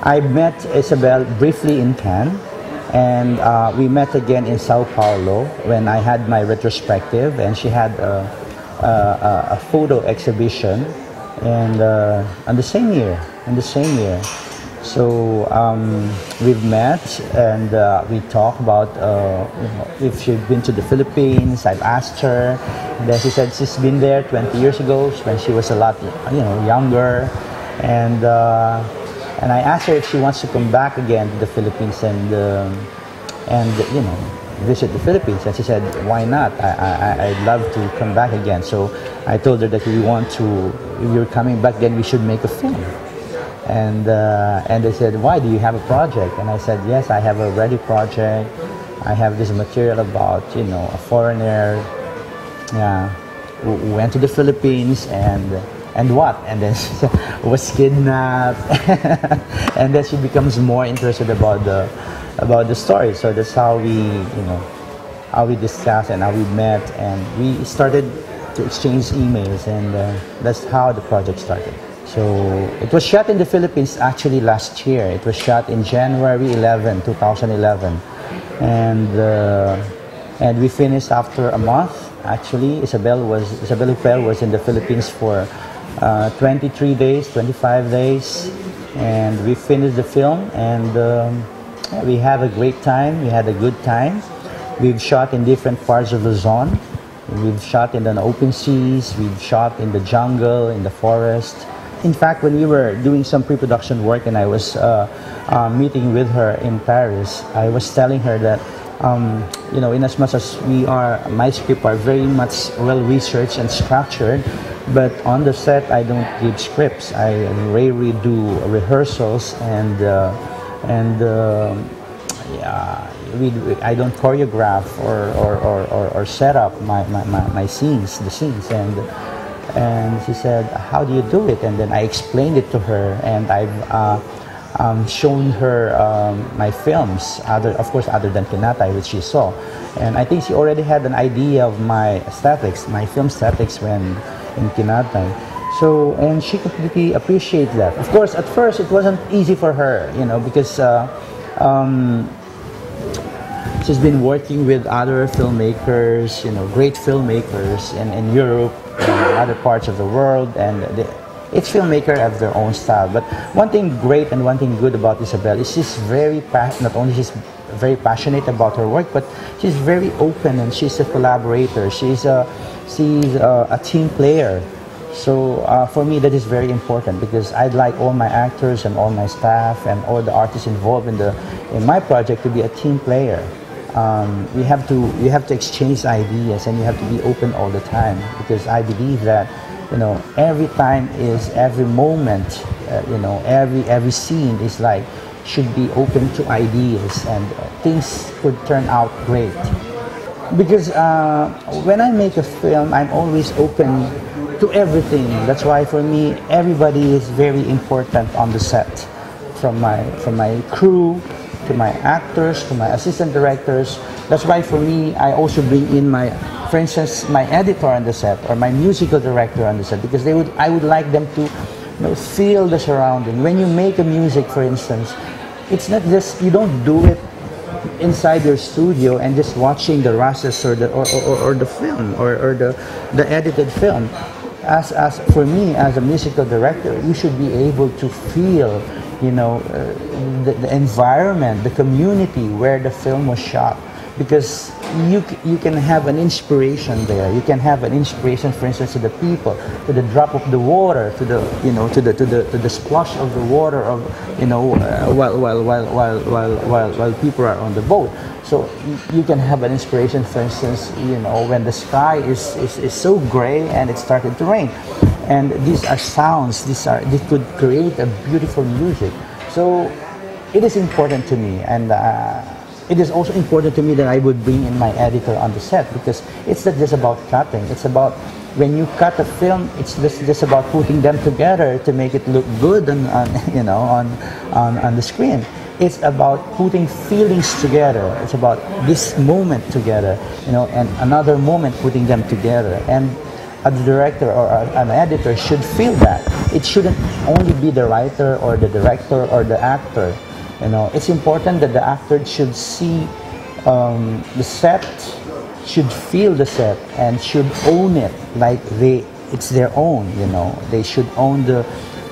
I met Isabelle briefly in Cannes, and we met again in Sao Paulo when I had my retrospective, and she had a photo exhibition, and on the same year, So we've met, and we talk about if she's been to the Philippines. I've asked her, and then she said she's been there 20 years ago when she was a lot younger, and I asked her if she wants to come back again to the Philippines and visit the Philippines, and she said, why not? I'd love to come back again. So I told her that if you're coming back, then we should make a film. And they said, why, do you have a project? And I said, yes, I have a ready project. I have this material about a foreigner who went to the Philippines and what? And then she was kidnapped, and then she becomes more interested about the story. So that's how we discussed and how we met, and we started to exchange emails, and that's how the project started. So it was shot in the Philippines actually last year. It was shot in January 11, 2011, and we finished after a month. Actually, Isabelle Huppert was in the Philippines for 23 days, 25 days, and we finished the film, and we had a great time. We had a good time. We've shot in different parts of Luzon. We've shot in the open seas. We've shot in the jungle, in the forest. In fact, when we were doing some pre-production work and I was meeting with her in Paris, I was telling her that, in as much as my script are very much well-researched and structured, but on the set, I don't give scripts. I rarely do rehearsals, and I don't choreograph or set up the scenes, and she said, how do you do it? And then I explained it to her, and I've shown her my films, of course other than Kinatay, which she saw, and I think she already had an idea of my film aesthetics when in Kinatay. So, and she completely appreciates that. Of course, at first it wasn't easy for her, because she's been working with other filmmakers, great filmmakers in Europe and other parts of the world, and each filmmaker have their own style. But one thing great and one thing good about Isabelle is she's not only she's very passionate about her work, but she's very open, and she's a collaborator. She's a team player. So for me, that is very important, because I'd like all my actors and all my staff and all the artists involved in my project to be a team player. You have to exchange ideas, and you have to be open all the time, because I believe that every moment, every scene is should be open to ideas, and things could turn out great. Because when I make a film, I'm always open to everything. That's why for me, everybody is very important on the set, from my crew, to my actors, to my assistant directors. That's why for me, I also bring in for instance, my editor on the set, or my musical director on the set, because I would like them to feel the surrounding. When you make a music, for instance, it's not just, you don't do it inside your studio and just watching the rushes or the film or the edited film. As for me, as a musical director, you should be able to feel the environment, the community where the film was shot, because you can have an inspiration there. You can have an inspiration, for instance, to the people, to the drop of the water, to the splash of the water while people are on the boat. So you can have an inspiration, for instance, when the sky is so gray and it started to rain. And these are sounds, they could create a beautiful music. So it is important to me, and it is also important to me that I would bring in my editor on the set, because it's not just about cutting. It's about, when you cut a film, it's just about putting them together to make it look good on the screen. It's about putting feelings together. It's about this moment together, and another moment, putting them together. And a director or an editor should feel that. it shouldn't only be the writer or the director or the actor. You know, it's important that the actor should see the set, should feel the set, and should own it like it's their own. You know, they should own the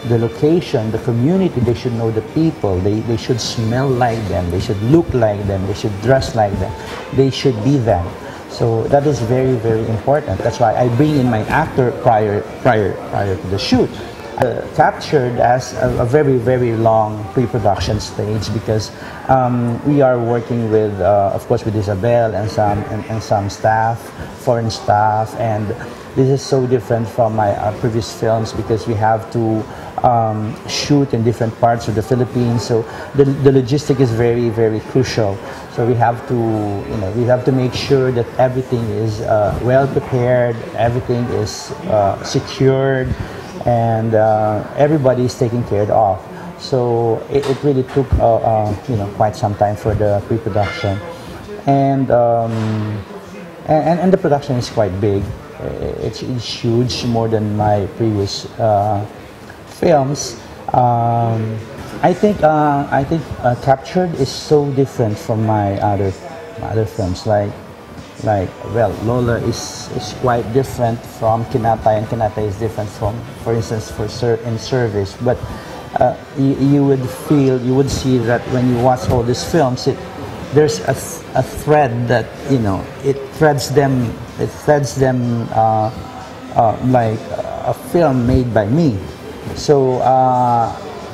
location, the community. They should know the people. They should smell like them. They should look like them. They should dress like them. They should be them. So that is very, very important. That's why I bring in my actor prior to the shoot. Captured as a very, very long pre-production stage, because we are working with, of course, with Isabelle and some staff, foreign staff, and this is so different from my previous films because we have to shoot in different parts of the Philippines. So the logistic is very, very crucial. So we have to, we have to make sure that everything is well prepared, everything is secured, and everybody is taken care of. So it really took quite some time for the pre-production, and the production is quite big. It's huge, more than my previous films. I think Captured is so different from my other films. Well, Lola is quite different from Kinatay, and Kinatay is different from, for instance, in Service. But you would see that when you watch all these films, there's a thread that it threads them. It threads them like a film made by me. So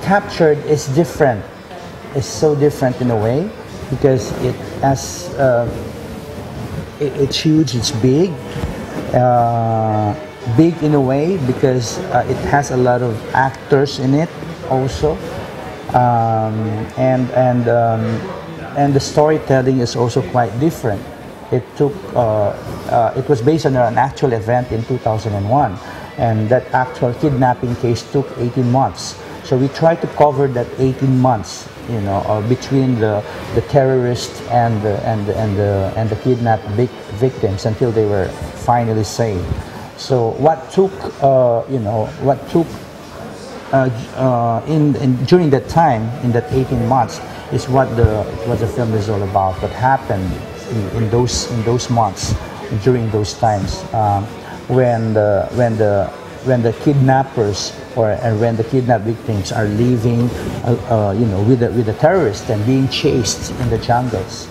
Captured is different. It's so different in a way because it has. It's huge, it's big. Big in a way because it has a lot of actors in it also. And the storytelling is also quite different. It was based on an actual event in 2001, and that actual kidnapping case took 18 months. So we tried to cover that 18 months, between the terrorists and the kidnapped victims until they were finally saved. So what took during that time, in that 18 months, is what the film is all about. What happened in those months, during those times, when the kidnappers when the kidnapped victims are leaving, with the terrorists and being chased in the jungles.